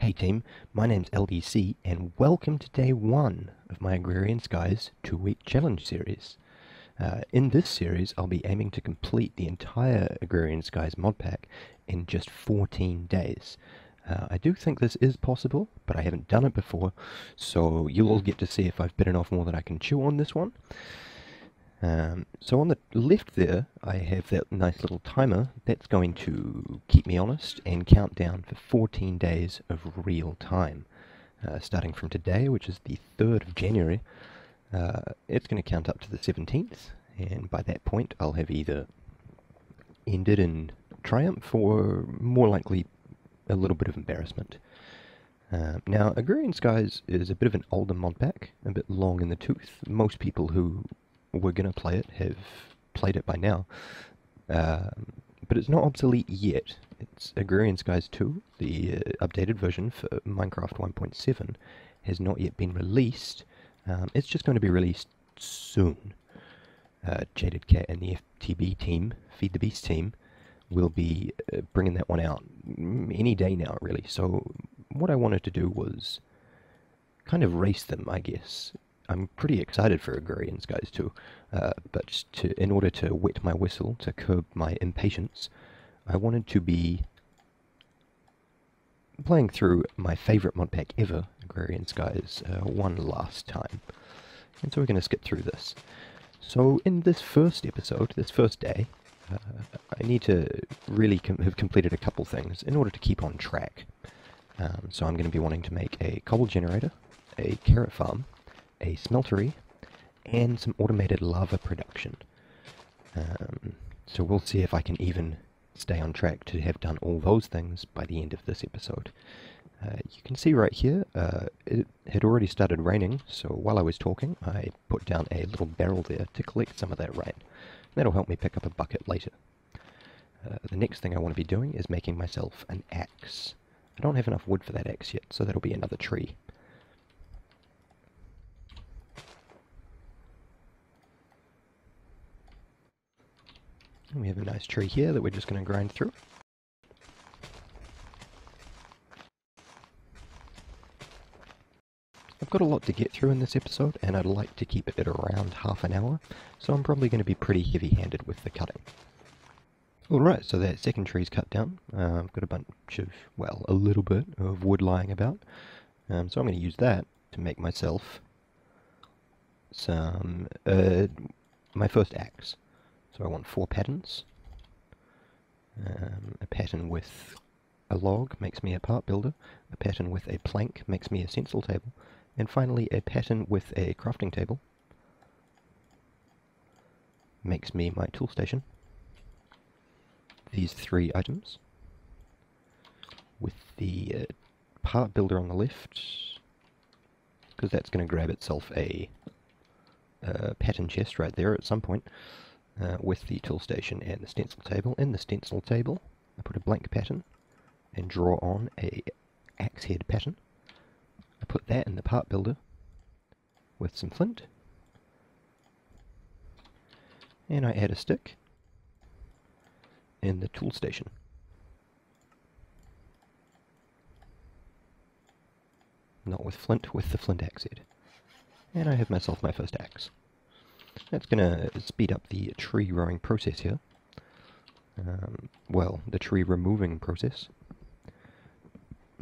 Hey team, my name's LDC and welcome to day 1 of my Agrarian Skies 2-week challenge series. In this series I'll be aiming to complete the entire Agrarian Skies mod pack in just 14 days. I do think this is possible, but I haven't done it before, so you'll all get to see if I've bitten off more than I can chew on this one. So on the left there, I have that nice little timer that's going to keep me honest and count down for 14 days of real time. Starting from today, which is the 3rd of January, it's going to count up to the 17th, and by that point I'll have either ended in triumph or more likely a little bit of embarrassment. Now, Agrarian Skies is a bit of an older mod pack, a bit long in the tooth. Most people who were going to play it have played it by now, but it's not obsolete yet. It's Agrarian Skies 2, the updated version for Minecraft 1.7, has not yet been released. It's just going to be released soon. Jaded Cat and the FTB team, Feed the Beast team, will be bringing that one out any day now, really. So what I wanted to do was kind of race them, I guess. I'm pretty excited for Agrarian Skies too, but in order to wet my whistle, to curb my impatience, I wanted to be playing through my favourite mod pack ever, Agrarian Skies, one last time. And so we're going to skip through this. So in this first episode, this first day, I need to really have completed a couple things in order to keep on track. So I'm going to be wanting to make a cobble generator, a carrot farm, a smeltery, and some automated lava production. So we'll see if I can even stay on track to have done all those things by the end of this episode. You can see right here, it had already started raining, so while I was talking, I put down a little barrel there to collect some of that rain. That'll help me pick up a bucket later. The next thing I want to be doing is making myself an axe. I don't have enough wood for that axe yet, so that'll be another tree. And we have a nice tree here that we're just going to grind through. I've got a lot to get through in this episode, and I'd like to keep it at around half an hour, so I'm probably going to be pretty heavy-handed with the cutting. Alright, so that second tree's cut down. I've got a bunch of, well, a little bit of wood lying about, so I'm going to use that to make myself some, my first axe. So I want 4 patterns. A pattern with a log makes me a part builder, a pattern with a plank makes me a stencil table, and finally a pattern with a crafting table makes me my tool station. These 3 items, with the part builder on the left, because that's going to grab itself a pattern chest right there at some point. With the tool station and the stencil table. In the stencil table, I put a blank pattern and draw on a axe head pattern. I put that in the part builder with some flint, and I add a stick in the tool station. Not with flint, with the flint axe head. And I have myself my first axe. That's going to speed up the tree growing process here. Well, the tree removing process.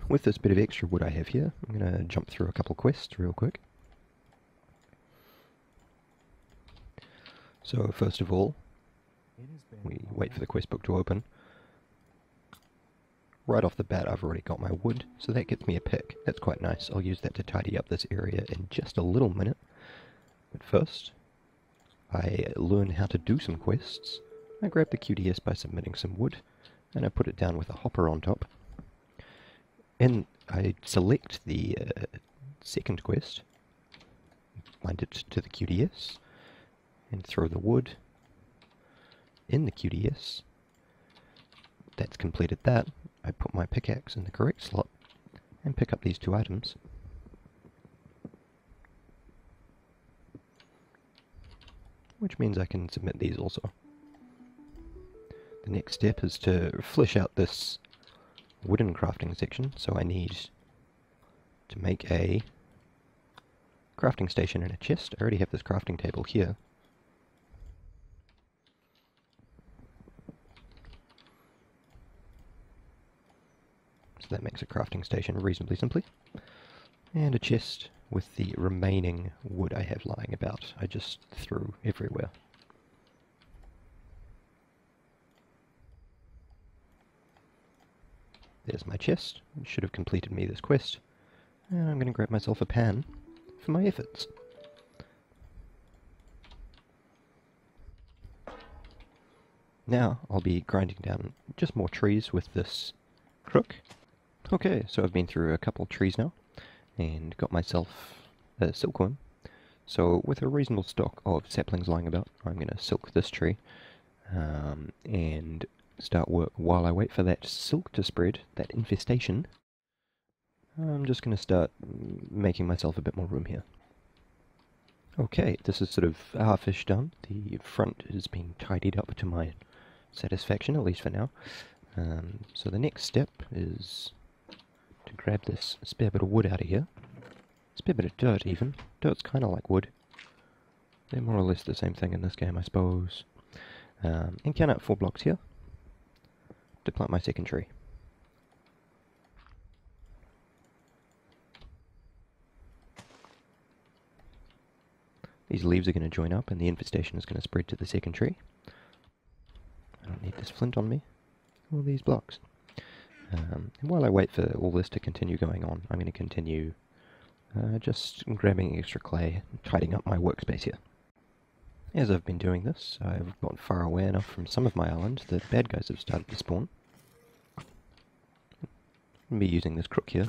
With this bit of extra wood I have here, I'm going to jump through a couple quests real quick. So first of all, we wait for the quest book to open. Right off the bat I've already got my wood, so that gets me a pick. That's quite nice. I'll use that to tidy up this area in just a little minute. But first, I learn how to do some quests. I grab the QDS by submitting some wood, and I put it down with a hopper on top. And I select the second quest, bind it to the QDS, and throw the wood in the QDS. That's completed that. I put my pickaxe in the correct slot, and pick up these 2 items. Which means I can submit these also. The next step is to flesh out this wooden crafting section, so I need to make a crafting station and a chest. I already have this crafting table here. So that makes a crafting station reasonably simply. And a chest with the remaining wood I have lying about. I just threw everywhere. There's my chest. It should have completed me this quest. And I'm going to grab myself a pan for my efforts. Now I'll be grinding down just more trees with this crook. Okay, so I've been through a couple trees now and got myself a silkworm. So with a reasonable stock of saplings lying about, I'm going to silk this tree and start work while I wait for that silk to spread, that infestation. I'm just going to start making myself a bit more room here. Okay, this is sort of half-ish done. The front is being tidied up to my satisfaction, at least for now. So the next step is to grab this spare bit of wood out of here. Spare bit of dirt, even. Dirt's kind of like wood. They're more or less the same thing in this game, I suppose. And count out 4 blocks here to plant my second tree. These leaves are going to join up and the infestation is going to spread to the second tree. I don't need this flint on me. All these blocks. And while I wait for all this to continue going on, I'm going to continue just grabbing extra clay and tidying up my workspace here. As I've been doing this, I've gotten far away enough from some of my island that bad guys have started to spawn. I'll be using this crook here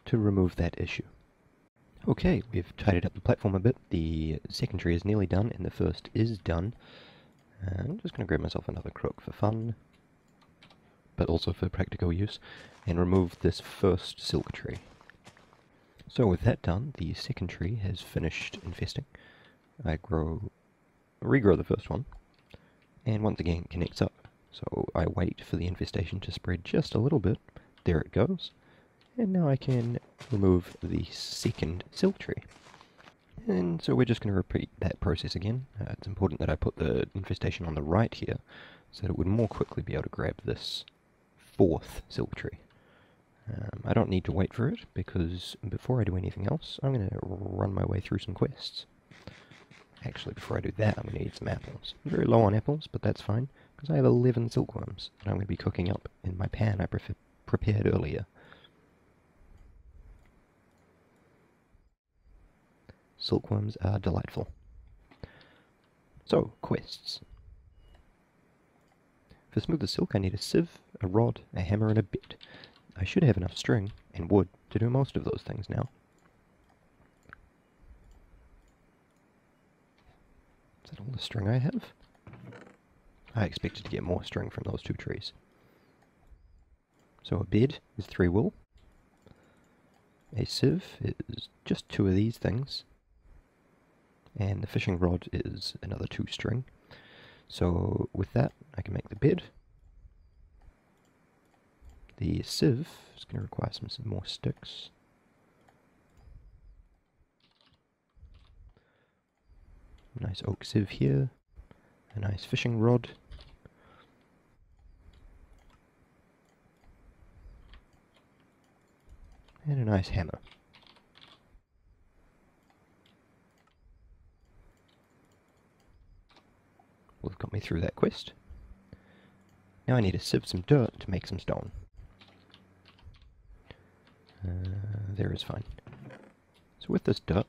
to remove that issue. Okay, we've tidied up the platform a bit. The second tree is nearly done and the first is done. I'm just going to grab myself another crook for fun, but also for practical use, and remove this first silk tree. So with that done, the second tree has finished infesting. I regrow the first one, and once again it connects up. So I wait for the infestation to spread just a little bit. There it goes. And now I can remove the second silk tree. And so we're just going to repeat that process again. It's important that I put the infestation on the right here, so that it would more quickly be able to grab this fourth silk tree. I don't need to wait for it, because before I do anything else, I'm going to run my way through some quests. Actually, before I do that, I'm going to eat some apples. I'm very low on apples, but that's fine, because I have 11 silkworms that I'm going to be cooking up in my pan I prepared earlier. Silkworms are delightful. So, quests. For smoother silk I need a sieve, a rod, a hammer and a bit. I should have enough string and wood to do most of those things now. Is that all the string I have? I expected to get more string from those 2 trees. So a bed is 3 wool. A sieve is just 2 of these things. And the fishing rod is another 2 string. So with that I can make the bed. The sieve is going to require some more sticks. A nice oak sieve here. A nice fishing rod. And a nice hammer. Well, it got me through that quest. Now I need to sieve some dirt to make some stone. There is fine. So with this dirt,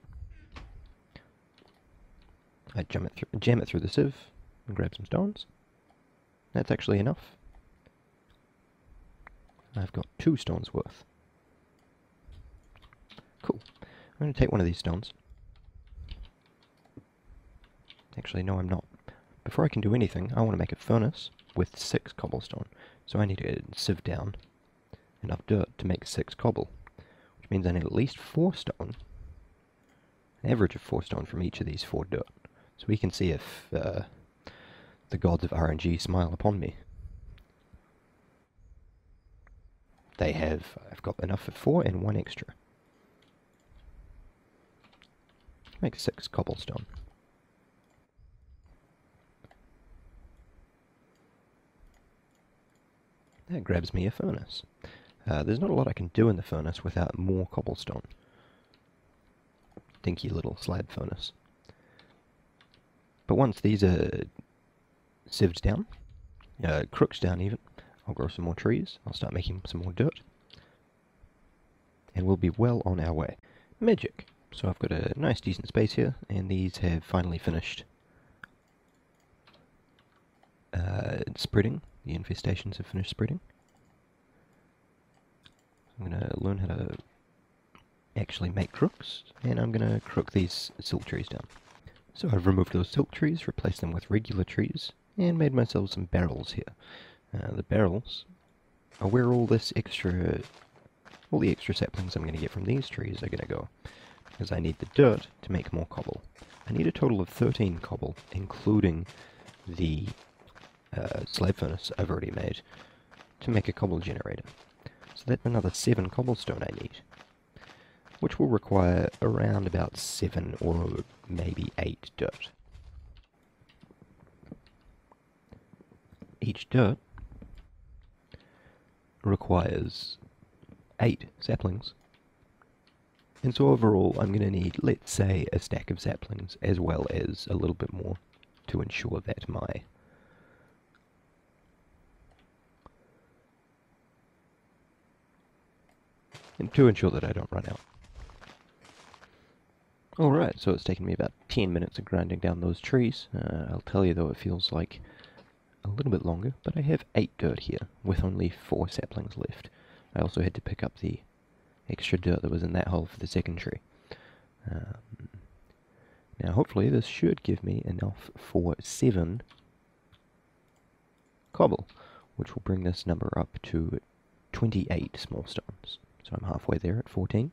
I jam it through the sieve and grab some stones. That's actually enough. I've got 2 stones worth. Cool. I'm going to take one of these stones. Actually, no, I'm not. Before I can do anything, I want to make a furnace with 6 cobblestone. So I need to sieve down enough dirt to make 6 cobble, which means I need at least 4 stone. An average of 4 stone from each of these 4 dirt. So we can see if the gods of RNG smile upon me. I've got enough for 4 and 1 extra. Make 6 cobblestone. That grabs me a furnace. There's not a lot I can do in the furnace without more cobblestone. Dinky little slab furnace. But once these are sieved down, crooked down even, I'll grow some more trees, I'll start making some more dirt, and we'll be well on our way. Magic! So I've got a nice decent space here, and these have finally finished spreading. The infestations have finished spreading. I'm going to learn how to actually make crooks, and I'm going to crook these silk trees down. So I've removed those silk trees, replaced them with regular trees, and made myself some barrels here. The barrels are where all the extra saplings I'm going to get from these trees are going to go, because I need the dirt to make more cobble. I need a total of 13 cobble, including the slab furnace I've already made, to make a cobble generator. So that's another 7 cobblestone I need, which will require around about 7 or maybe 8 dirt. Each dirt requires 8 saplings, and so overall I'm going to need, let's say, a stack of saplings as well as a little bit more to ensure that I don't run out. Alright, so it's taken me about 10 minutes of grinding down those trees. I'll tell you though, it feels like a little bit longer, but I have 8 dirt here, with only 4 saplings left. I also had to pick up the extra dirt that was in that hole for the second tree. Now hopefully this should give me enough for 7 cobble, which will bring this number up to 28 small stones. So I'm halfway there at 14,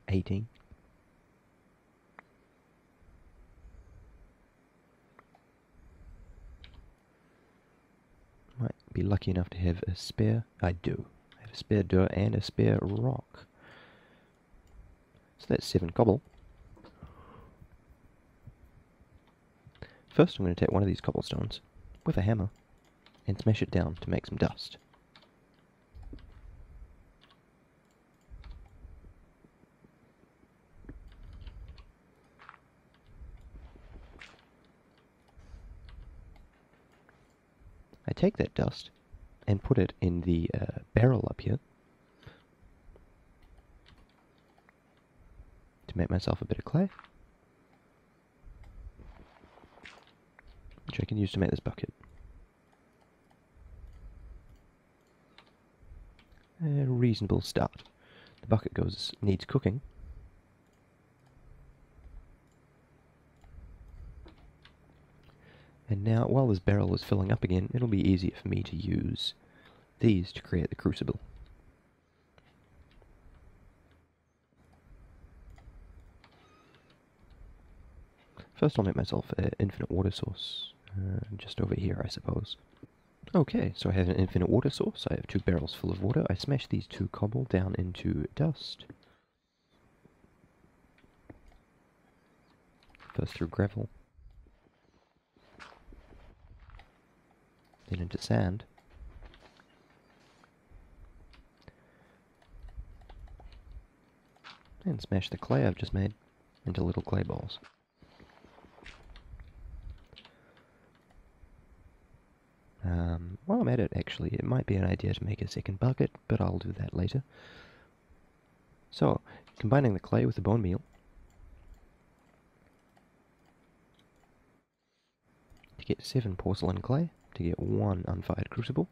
18, might be lucky enough to have a spare. I do. I have a spare dirt and a spare rock. So that's 7 cobble. First I'm going to take one of these cobblestones with a hammer and smash it down to make some dust. I take that dust and put it in the barrel up here to make myself a bit of clay, which I can use to make this bucket. A reasonable start. The bucket needs cooking. And now, while this barrel is filling up again, it'll be easier for me to use these to create the crucible. First I'll make myself an infinite water source, just over here I suppose. Okay, so I have an infinite water source, I have 2 barrels full of water, I smash these 2 cobble down into dust. First through gravel, then into sand, and smash the clay I've just made into little clay balls. While I'm at it, actually, it might be an idea to make a second bucket, but I'll do that later. So, combining the clay with the bone meal to get 7 porcelain clay, to get 1 unfired crucible,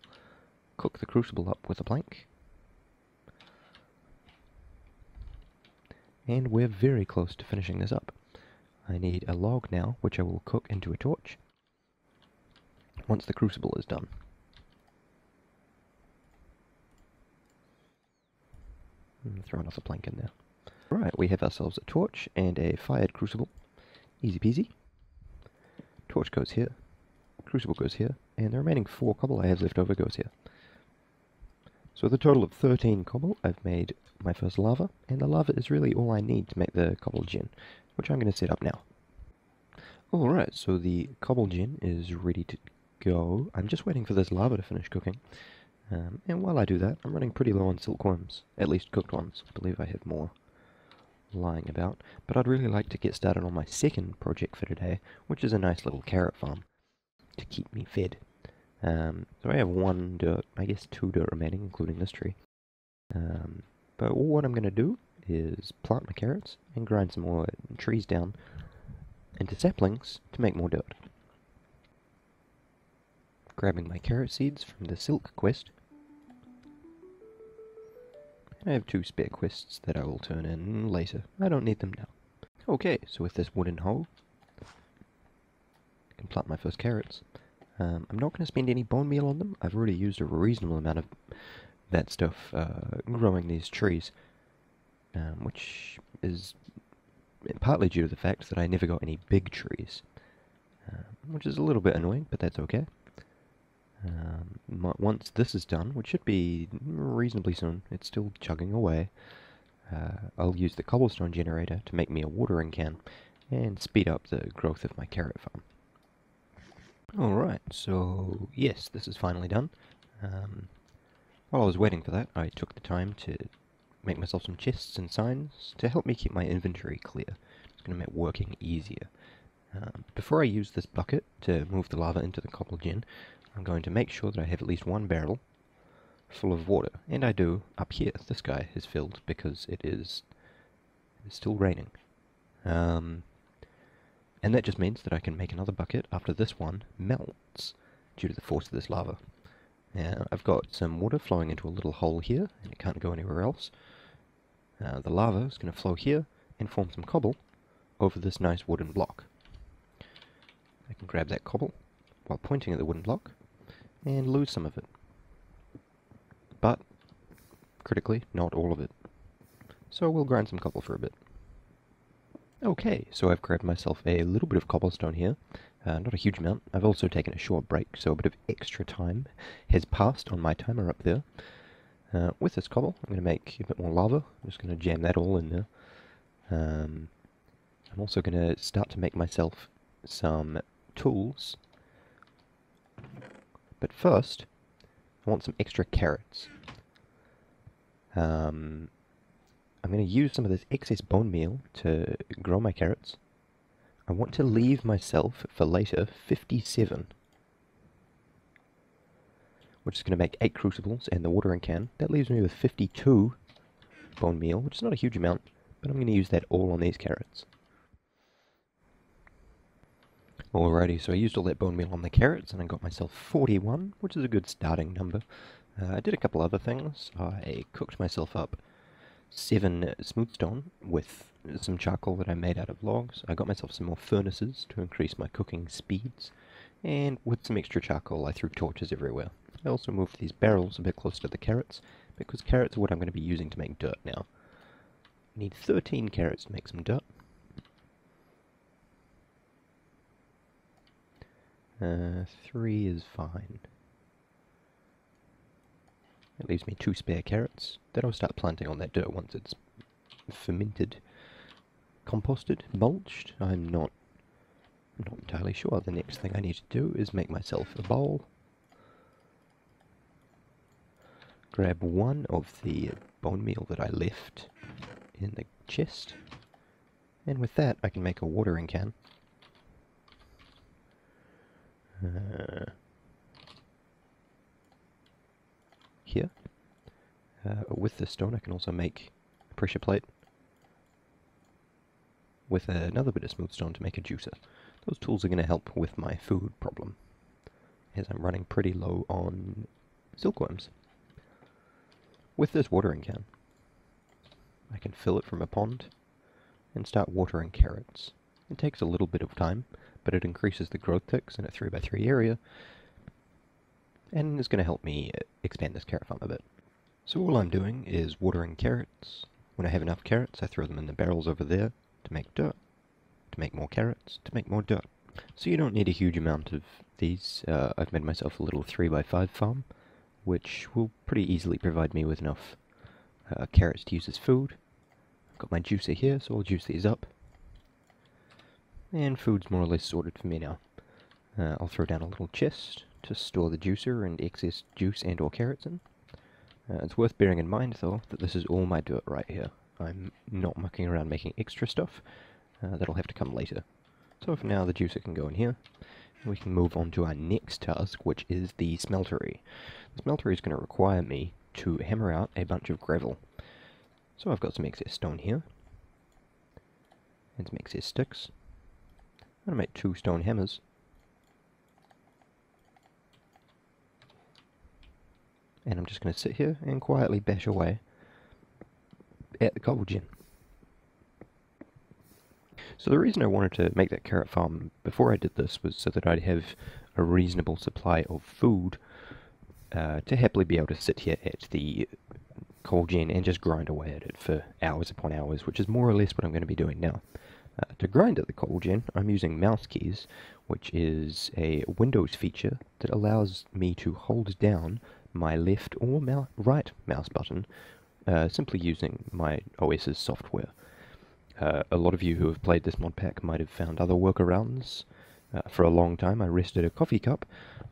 cook the crucible up with a plank, and we're very close to finishing this up. I need a log now, which I will cook into a torch once the crucible is done. Throw another plank in there. Right, we have ourselves a torch and a fired crucible. Easy peasy. Torch goes here, crucible goes here, and the remaining 4 cobble I have left over goes here. So with a total of 13 cobble, I've made my first lava, and the lava is really all I need to make the cobble gen, which I'm going to set up now. Alright, so the cobble gen is ready to go. I'm just waiting for this lava to finish cooking. And while I do that, I'm running pretty low on silkworms, at least cooked ones. I believe I have more lying about. But I'd really like to get started on my second project for today, which is a nice little carrot farm to keep me fed. So I have 1 dirt, I guess 2 dirt remaining, including this tree. But what I'm going to do is plant my carrots and grind some more trees down into saplings to make more dirt. Grabbing my carrot seeds from the silk quest. I have 2 spare quests that I will turn in later. I don't need them now. Okay, so with this wooden hoe, I can plant my first carrots. I'm not going to spend any bone meal on them. I've already used a reasonable amount of that stuff growing these trees, which is partly due to the fact that I never got any big trees, which is a little bit annoying, but that's okay. Once this is done, which should be reasonably soon, it's still chugging away, I'll use the cobblestone generator to make me a watering can and speed up the growth of my carrot farm. Alright, so yes, this is finally done. While I was waiting for that, I took the time to make myself some chests and signs to help me keep my inventory clear. It's going to make working easier. Before I use this bucket to move the lava into the cobble gen, I'm going to make sure that I have at least 1 barrel full of water. And I do up here. This guy is filled because it's still raining. And that just means that I can make another bucket after this one melts due to the force of this lava. Now, I've got some water flowing into a little hole here, and it can't go anywhere else. The lava is going to flow here and form some cobble over this nice wooden block. I can grab that cobble while pointing at the wooden block and lose some of it. But, critically, not all of it. So we'll grind some cobble for a bit. Okay, so I've grabbed myself a little bit of cobblestone here. Not a huge amount. I've also taken a short break, so a bit of extra time has passed on my timer up there. With this cobble, I'm going to make a bit more lava. I'm just going to jam that all in there. I'm also going to start to make myself some tools. But first, I want some extra carrots. I'm going to use some of this excess bone meal to grow my carrots. I want to leave myself for later 57, which is going to make 8 crucibles and the watering can. That leaves me with 52 bone meal, which is not a huge amount, but I'm going to use that all on these carrots. Alrighty, so I used all that bone meal on the carrots, and I got myself 41, which is a good starting number. I did a couple other things. I cooked myself up 7 smooth stone with some charcoal that I made out of logs. I got myself some more furnaces to increase my cooking speeds, and with some extra charcoal I threw torches everywhere. I also moved these barrels a bit closer to the carrots, because carrots are what I'm going to be using to make dirt now. I need 13 carrots to make some dirt. 3 is fine. That leaves me 2 spare carrots that I'll start planting on that dirt once it's fermented, composted, mulched. I'm not entirely sure. The next thing I need to do is make myself a bowl. Grab 1 of the bone meal that I left in the chest, and with that I can make a watering can. Here. With this stone I can also make a pressure plate with another bit of smooth stone to make a juicer. Those tools are going to help with my food problem, as I'm running pretty low on silkworms. With this watering can, I can fill it from a pond and start watering carrots. It takes a little bit of time, but it increases the growth ticks in a 3x3 area, and it's going to help me expand this carrot farm a bit. So all I'm doing is watering carrots. When I have enough carrots, I throw them in the barrels over there to make dirt, to make more carrots, to make more dirt. So you don't need a huge amount of these. I've made myself a little 3x5 farm which will pretty easily provide me with enough carrots to use as food. I've got my juicer here, so I'll juice these up. And food's more or less sorted for me now. I'll throw down a little chest to store the juicer and excess juice and or carrots in. It's worth bearing in mind, though, that this is all my dirt right here. I'm not mucking around making extra stuff. That'll have to come later. So for now, the juicer can go in here. And we can move on to our next task, which is the smeltery. The smeltery is going to require me to hammer out a bunch of gravel. So I've got some excess stone here. And some excess sticks. I'm going to make 2 stone hammers. And I'm just going to sit here and quietly bash away at the cobble gen. So the reason I wanted to make that carrot farm before I did this was so that I'd have a reasonable supply of food to happily be able to sit here at the coal gen and just grind away at it for hours upon hours, which is more or less what I'm going to be doing now. To grind at the coal gen, I'm using mouse keys, which is a Windows feature that allows me to hold down my left or right mouse button simply using my OS's software. A lot of you who have played this mod pack might have found other workarounds. For a long time I rested a coffee cup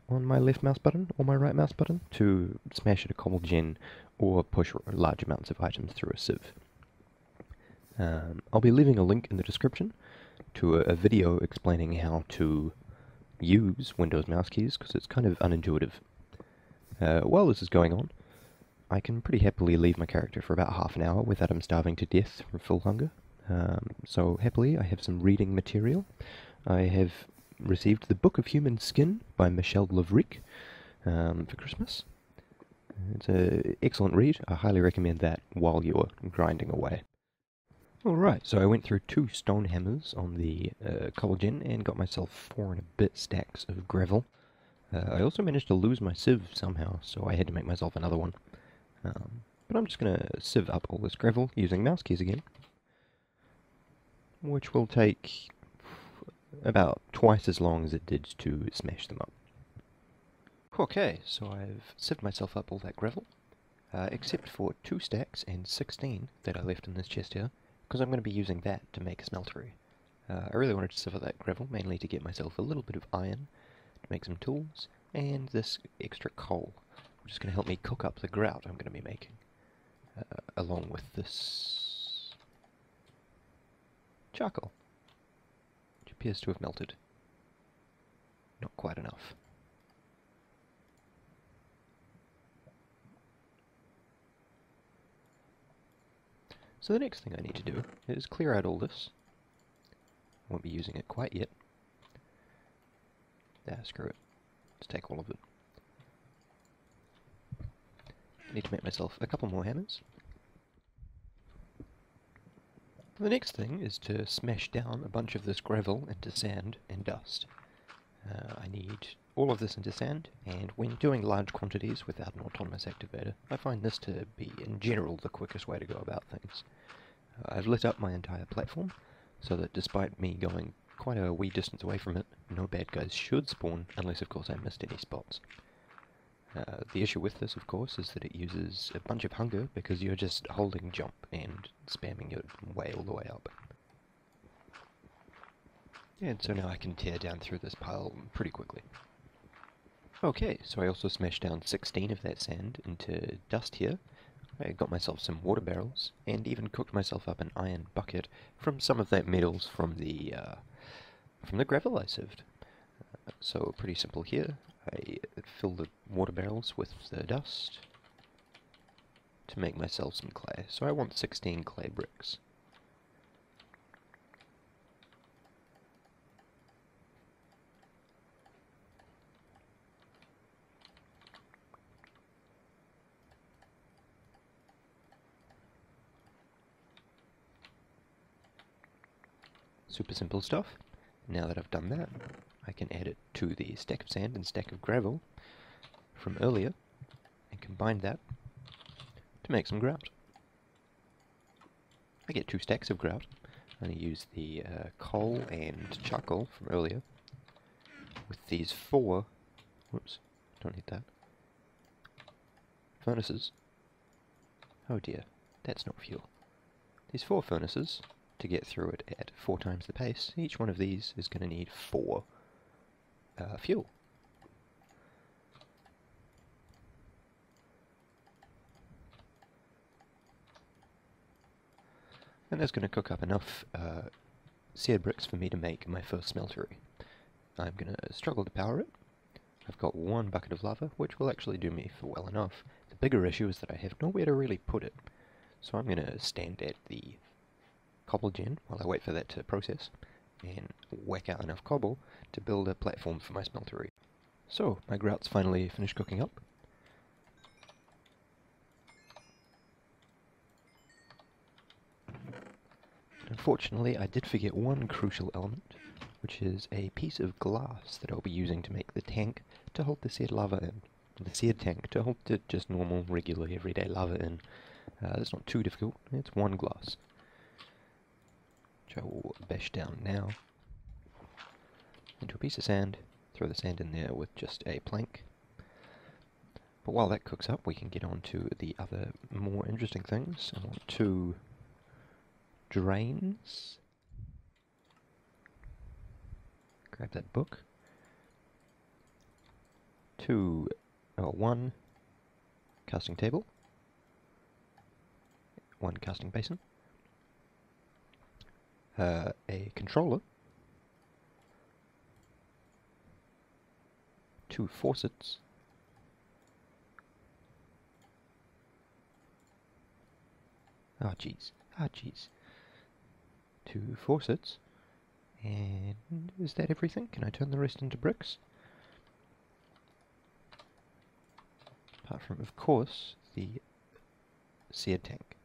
on my left mouse button or my right mouse button to smash at a cobble gen or push large amounts of items through a sieve. I'll be leaving a link in the description to a video explaining how to use Windows mouse keys, because it's kind of unintuitive. While this is going on, I can pretty happily leave my character for about half an hour without him starving to death from full hunger. So happily I have some reading material. I have received the Book of Human Skin by Michel Levrick for Christmas. It's an excellent read. I highly recommend that while you're grinding away. Alright, so I went through 2 stone hammers on the cobble gen and got myself 4 and a bit stacks of gravel. I also managed to lose my sieve somehow, so I had to make myself another one. But I'm just going to sieve up all this gravel using mouse keys again, which will take about twice as long as it did to smash them up. Okay, so I've sieved myself up all that gravel, except for 2 stacks and 16 that I left in this chest here, because I'm going to be using that to make a smeltery. I really wanted to sieve that gravel, mainly to get myself a little bit of iron, to make some tools, and this extra coal, which is going to help me cook up the grout I'm going to be making, along with this charcoal, which appears to have melted. Not quite enough. So the next thing I need to do is clear out all this. I won't be using it quite yet. Screw it. Let's take all of it. I need to make myself a couple more hammers. The next thing is to smash down a bunch of this gravel into sand and dust. I need all of this into sand, and when doing large quantities without an autonomous activator, I find this to be, in general, the quickest way to go about things. I've lit up my entire platform, so that despite me going quite a wee distance away from it, no bad guys should spawn, unless of course I missed any spots. The issue with this, of course, is that it uses a bunch of hunger, because you're just holding jump and spamming your way all the way up. And so now I can tear down through this pile pretty quickly. Okay, so I also smashed down 16 of that sand into dust here. I got myself some water barrels, and even cooked myself up an iron bucket from some of that metals from the gravel I sieved. So pretty simple here. I fill the water barrels with the dust to make myself some clay. So I want 16 clay bricks. Super simple stuff. Now that I've done that, I can add it to the stack of sand and stack of gravel from earlier, and combine that to make some grout. I get 2 stacks of grout. I'm going to use the coal and charcoal from earlier with these 4, whoops, don't need that, furnaces. Oh dear, that's not fuel. These 4 furnaces, to get through it at 4 times the pace, each one of these is going to need 4 fuel. And that's going to cook up enough seared bricks for me to make my first smeltery. I'm going to struggle to power it. I've got 1 bucket of lava, which will actually do me for well enough. The bigger issue is that I have nowhere to really put it. So I'm going to stand at the cobble gen while I wait for that to process, and whack out enough cobble to build a platform for my smeltery. So, my grout's finally finished cooking up. Unfortunately, I did forget one crucial element, which is a piece of glass that I'll be using to make the tank to hold the seared lava in. The seared tank to hold the just normal, regular, everyday lava in. That's not too difficult, it's 1 glass. Which I will bash down now into a piece of sand, throw the sand in there with just a plank. But while that cooks up, we can get on to the other more interesting things. I want 2 drains. Grab that book. 1 casting table. 1 casting basin. A controller. 2 faucets. Ah, jeez. 2 faucets. And is that everything? Can I turn the rest into bricks? Apart from, of course, the seared tank.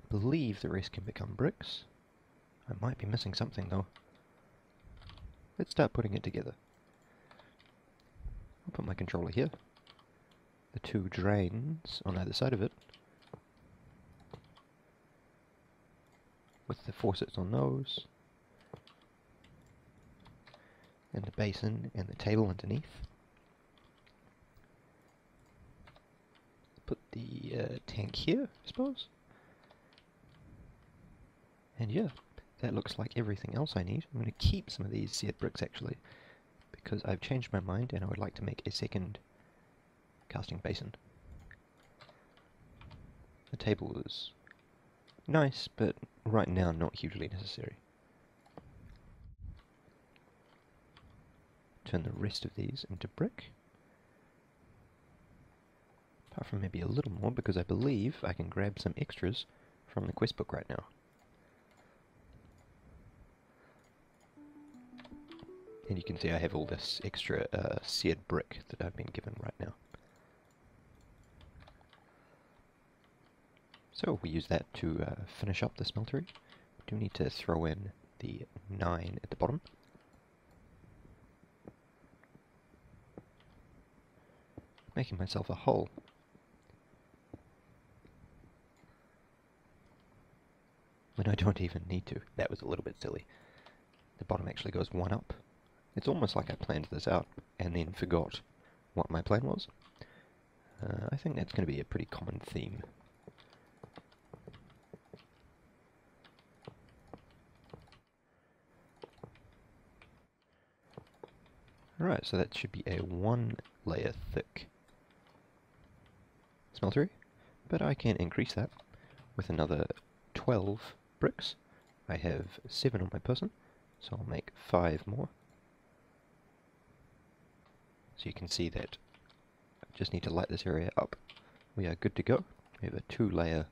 I believe the rest can become bricks. I might be missing something though. Let's start putting it together. I'll put my controller here. The 2 drains on either side of it, with the faucets on those, and the basin and the table underneath. Put the tank here, I suppose. And yeah, that looks like everything else I need. I'm going to keep some of these seared bricks actually, because I've changed my mind and I would like to make a second casting basin. The table is nice, but right now not hugely necessary. Turn the rest of these into brick. Apart from maybe a little more, because I believe I can grab some extras from the quest book right now. And you can see I have all this extra seared brick that I've been given right now. So we use that to finish up the smeltery. We do need to throw in the 9 at the bottom. Making myself a hole. When I don't even need to. That was a little bit silly. The bottom actually goes 1 up. It's almost like I planned this out and then forgot what my plan was. I think that's going to be a pretty common theme. Alright, so that should be a 1 layer thick smeltery, but I can increase that with another 12 bricks. I have 7 on my person, so I'll make 5 more. So you can see that I just need to light this area up. We are good to go. We have a 2 layer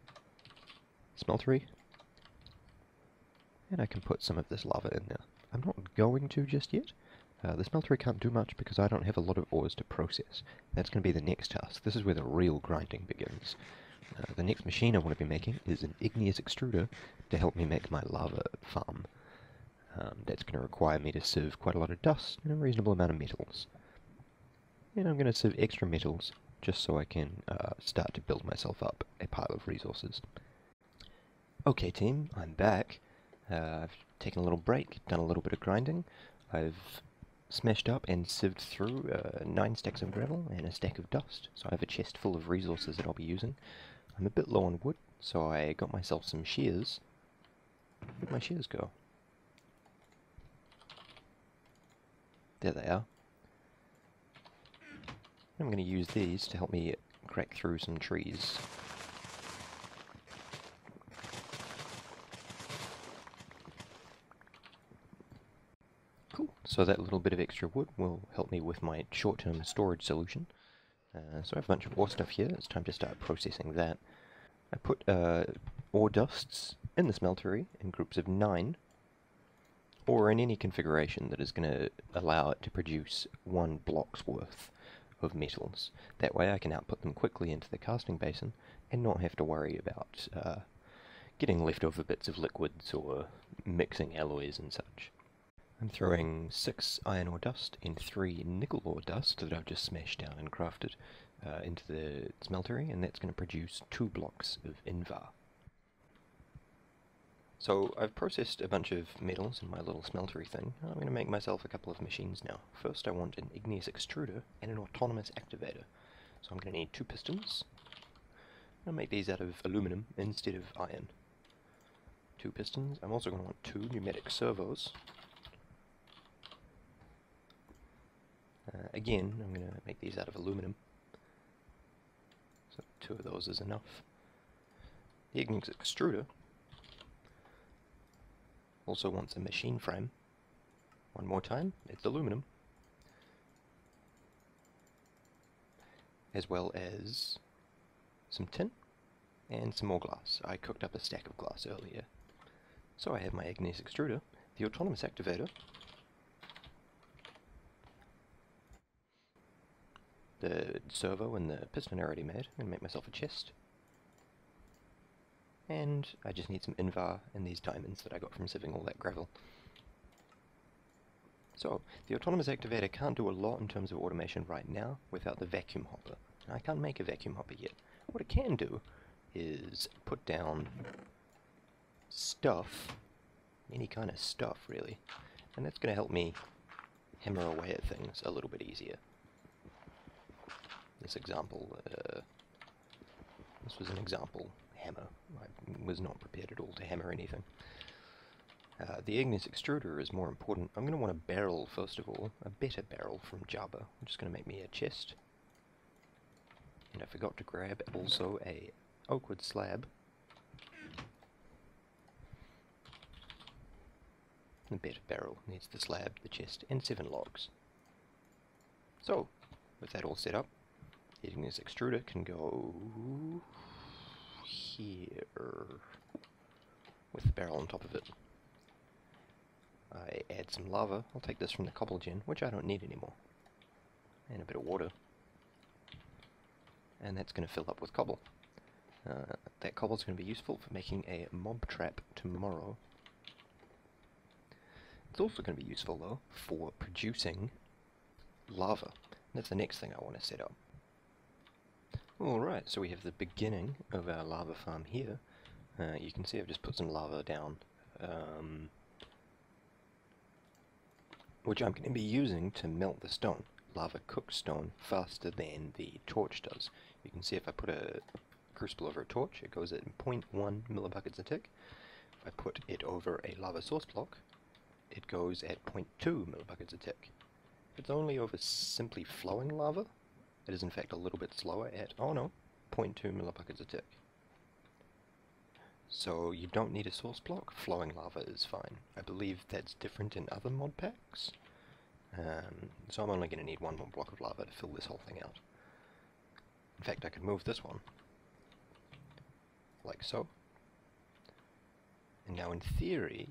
smeltery, and I can put some of this lava in there. I'm not going to just yet. The smeltery can't do much because I don't have a lot of ores to process. That's going to be the next task. This is where the real grinding begins. The next machine I want to be making is an igneous extruder to help me make my lava farm. That's going to require me to sieve quite a lot of dust and a reasonable amount of metals. And I'm going to sieve extra metals just so I can start to build myself up a pile of resources. Okay team, I'm back. I've taken a little break, done a little bit of grinding. I've smashed up and sieved through 9 stacks of gravel and a stack of dust, so I have a chest full of resources that I'll be using. I'm a bit low on wood, so I got myself some shears. Where'd my shears go? There they are. I'm going to use these to help me crack through some trees. Cool, so that little bit of extra wood will help me with my short-term storage solution. So I have a bunch of ore stuff here, it's time to start processing that. I put ore dusts in the smeltery in groups of 9, or in any configuration that is going to allow it to produce 1 block's worth of metals. That way I can output them quickly into the casting basin and not have to worry about getting leftover bits of liquids or mixing alloys and such. I'm throwing 6 iron ore dust and 3 nickel ore dust that I've just smashed down and crafted into the smeltery, and that's going to produce 2 blocks of invar. So I've processed a bunch of metals in my little smeltery thing. I'm going to make myself a couple of machines now. First I want an igneous extruder and an autonomous activator. So I'm going to need 2 pistons. I'm going to make these out of aluminum instead of iron. 2 pistons. I'm also going to want 2 pneumatic servos. Again, I'm going to make these out of aluminum. So 2 of those is enough. The igneous extruder also wants a machine frame. One more time, it's aluminum. As well as some tin and some more glass. I cooked up a stack of glass earlier. So I have my igneous extruder, the autonomous activator, the servo and the piston I already made. I'm going to make myself a chest. And I just need some invar and these diamonds that I got from sieving all that gravel. So, the autonomous activator can't do a lot in terms of automation right now without the vacuum hopper. I can't make a vacuum hopper yet. What it can do is put down stuff, any kind of stuff really, and that's going to help me hammer away at things a little bit easier. This was an example hammer. I was not prepared at all to hammer anything. The igneous extruder is more important. I'm going to want a barrel first of all, a better barrel from Java. I'm just going to make me a chest. And I forgot to grab also a oakwood slab. The better barrel needs the slab, the chest, and 7 logs. So, with that all set up, the igneous extruder can go here with the barrel on top of it. I add some lava. I'll take this from the cobble gen, which I don't need anymore, and a bit of water, and that's going to fill up with cobble. That cobble is going to be useful for making a mob trap tomorrow. It's also going to be useful though for producing lava. That's the next thing I want to set up. Alright, so we have the beginning of our lava farm here. You can see I've just put some lava down, which I'm going to be using to melt the stone. Lava cooks stone faster than the torch does. You can see if I put a crucible over a torch, it goes at 0.1 millibuckets a tick. If I put it over a lava source block, it goes at 0.2 millibuckets a tick. If it's only over simply flowing lava, it is in fact a little bit slower at, oh no, 0.2 millibuckets a tick. So you don't need a source block, flowing lava is fine. I believe that's different in other mod packs. So I'm only going to need 1 more block of lava to fill this whole thing out. In fact, I could move this one, like so. And now in theory,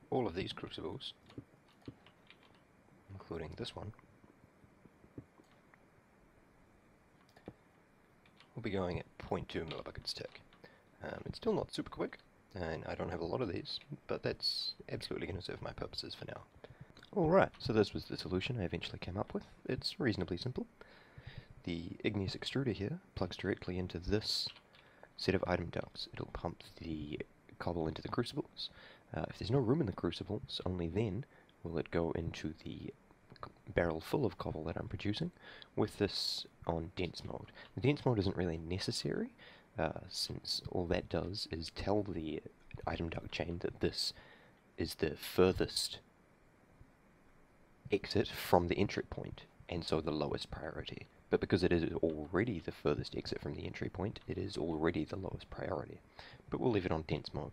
all of these crucibles, including this one, will be going at 0.2 millibuckets tick. It's still not super quick, and I don't have a lot of these, but that's absolutely going to serve my purposes for now. Alright, so this was the solution I eventually came up with. It's reasonably simple. The igneous extruder here plugs directly into this set of item ducts. It'll pump the cobble into the crucibles. If there's no room in the crucibles, only then will it go into the barrel full of cobble that I'm producing with this on dense mode. The dense mode isn't really necessary, since all that does is tell the item duct chain that this is the furthest exit from the entry point, and so the lowest priority. But because it is already the furthest exit from the entry point, it is already the lowest priority. But we'll leave it on dense mode.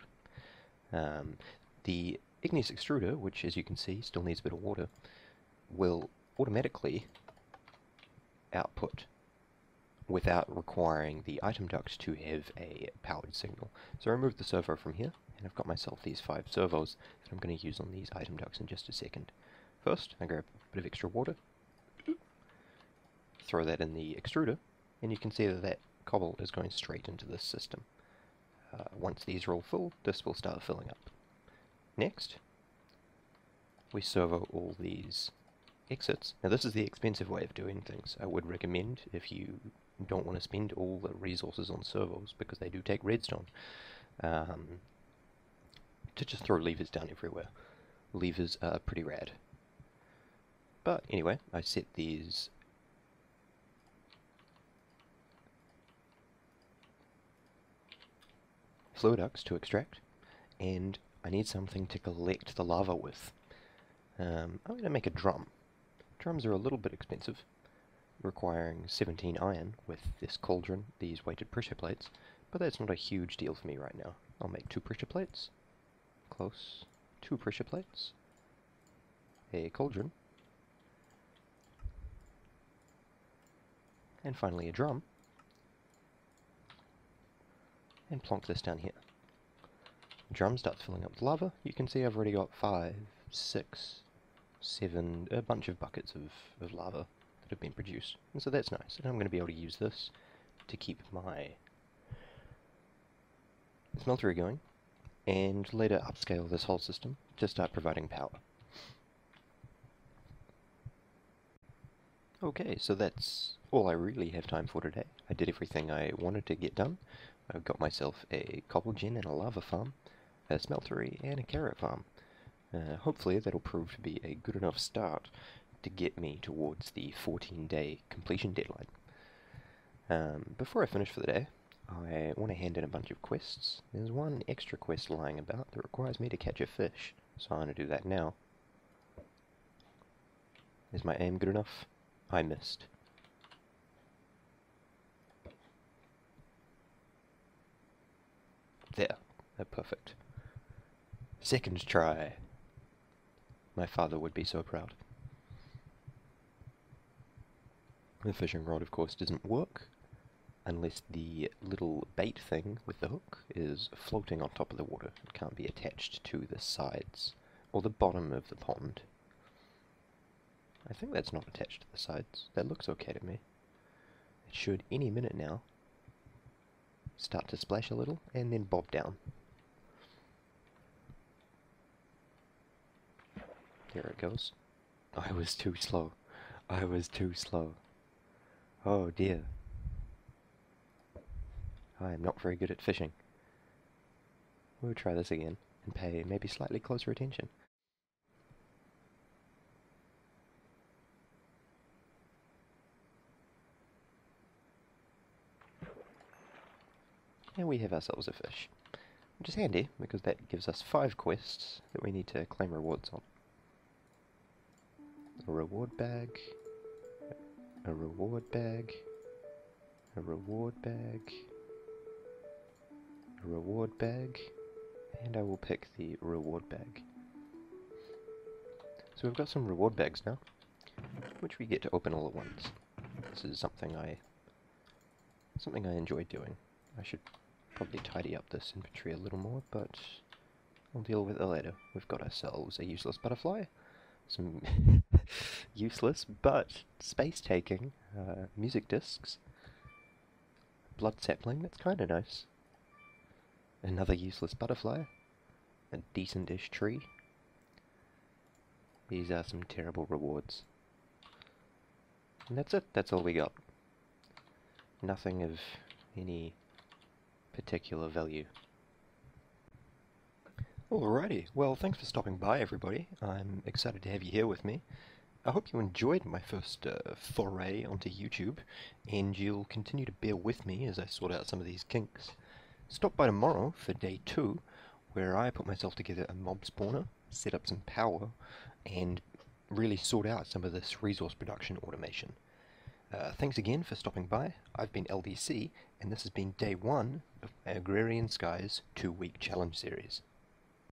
The igneous extruder, which as you can see still needs a bit of water, will automatically output without requiring the item duct to have a powered signal. So I removed the servo from here, and I've got myself these 5 servos that I'm going to use on these item ducts in just a second. First, I grab a bit of extra water, throw that in the extruder, and you can see that that cobble is going straight into this system. Once these are all full, this will start filling up. Next, we servo all these exits. Now this is the expensive way of doing things. I would recommend, if you don't want to spend all the resources on servos, because they do take redstone, to just throw levers down everywhere. Levers are pretty rad. But anyway, I set these flow ducts to extract, and I need something to collect the lava with. I'm going to make a drum. Drums are a little bit expensive, requiring 17 iron with this cauldron, these weighted pressure plates, but that's not a huge deal for me right now. I'll make 2 pressure plates, close, 2 pressure plates, a cauldron, and finally a drum, and plonk this down here. The drum starts filling up with lava. You can see I've already got 5, 6, 7, a bunch of buckets of lava that have been produced. And so that's nice, and I'm going to be able to use this to keep my smeltery going, and later upscale this whole system to start providing power. Okay, so that's all I really have time for today. I did everything I wanted to get done. I've got myself a cobble gen and a lava farm, a smeltery, and a carrot farm. Hopefully that'll prove to be a good enough start to get me towards the 14-day completion deadline. Before I finish for the day, I want to hand in a bunch of quests. There's one extra quest lying about that requires me to catch a fish, so I'm going to do that now. Is my aim good enough? I missed. There. Perfect. Second try. My father would be so proud. The fishing rod, of course, doesn't work unless the little bait thing with the hook is floating on top of the water. It can't be attached to the sides or the bottom of the pond. I think that's not attached to the sides. That looks okay to me. It should, any minute now, start to splash a little and then bob down. There it goes. I was too slow. I was too slow. Oh dear. I am not very good at fishing. We'll try this again and pay maybe slightly closer attention. And we have ourselves a fish, which is handy because that gives us 5 quests that we need to claim rewards on. A reward bag, a reward bag, a reward bag, a reward bag, and I will pick the reward bag. So we've got some reward bags now, which we get to open all at once. This is something I enjoy doing. I should probably tidy up this inventory a little more, but I'll deal with it later. We've got ourselves a useless butterfly, some useless but space-taking music discs, blood sapling, that's kind of nice, another useless butterfly, a decent-ish tree. These are some terrible rewards. And that's it, that's all we got. Nothing of any particular value. Alrighty, well, thanks for stopping by, everybody. I'm excited to have you here with me. I hope you enjoyed my first foray onto YouTube, and you'll continue to bear with me as I sort out some of these kinks. Stop by tomorrow for day 2, where I put myself together a mob spawner, set up some power, and really sort out some of this resource production automation. Thanks again for stopping by. I've been LDC, and this has been day 1 of Agrarian Skies 2-week challenge series.